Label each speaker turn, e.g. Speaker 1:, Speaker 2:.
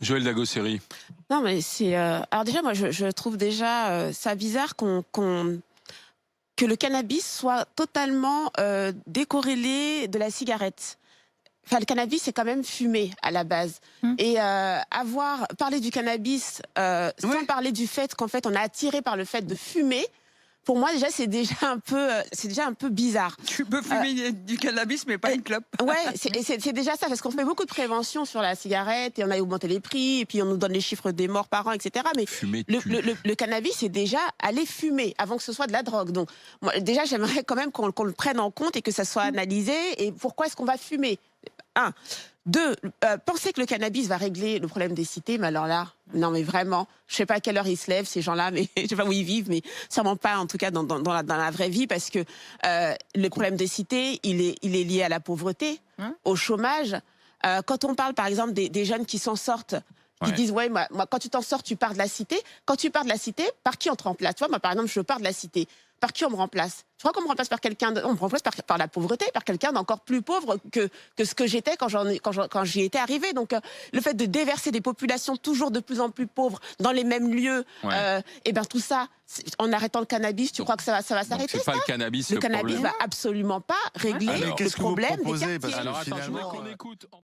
Speaker 1: Joël Dagosseri.
Speaker 2: Non, mais c'est. Alors déjà, moi, je trouve déjà ça bizarre que le cannabis soit totalement décorrélé de la cigarette. Enfin, le cannabis, c'est quand même fumé à la base. Et parler du cannabis sans parler du fait qu'en fait, on est attiré par le fait de fumer. Pour moi, déjà, c'est déjà un peu bizarre.
Speaker 3: Tu peux fumer du cannabis, mais pas une clope.
Speaker 2: Ouais, c'est déjà ça, parce qu'on fait beaucoup de prévention sur la cigarette, et on a augmenté les prix, et puis on nous donne les chiffres des morts par an, etc. Mais le cannabis, c'est déjà aller fumer, avant que ce soit de la drogue. Donc, moi, déjà, j'aimerais quand même qu'on le prenne en compte et que ça soit analysé. Et pourquoi est-ce qu'on va fumer? Un. Deux, penser que le cannabis va régler le problème des cités, mais alors là, non mais vraiment, je sais pas à quelle heure ils se lèvent ces gens-là, mais je sais pas où ils vivent, mais sûrement pas en tout cas dans la vraie vie, parce que le problème des cités, il est lié à la pauvreté, au chômage. Quand on parle par exemple des jeunes qui s'en sortent, qui disent ouais, moi quand tu t'en sors, tu pars de la cité. Quand tu pars de la cité, par qui on te remplace? Tu vois, moi par exemple, je pars de la cité. Par qui on me remplace? Tu crois qu'on me remplace par quelqu'un on me remplace par la pauvreté, par quelqu'un d'encore plus pauvre que ce que j'étais quand j'y étais arrivée. Donc le fait de déverser des populations toujours de plus en plus pauvres dans les mêmes lieux, et ben tout ça, en arrêtant le cannabis, tu crois que ça va s'arrêter?
Speaker 1: C'est pas le cannabis.
Speaker 2: Le cannabis va absolument pas régler le problème des quartiers.
Speaker 1: Alors attends, je voudrais qu'on écoute.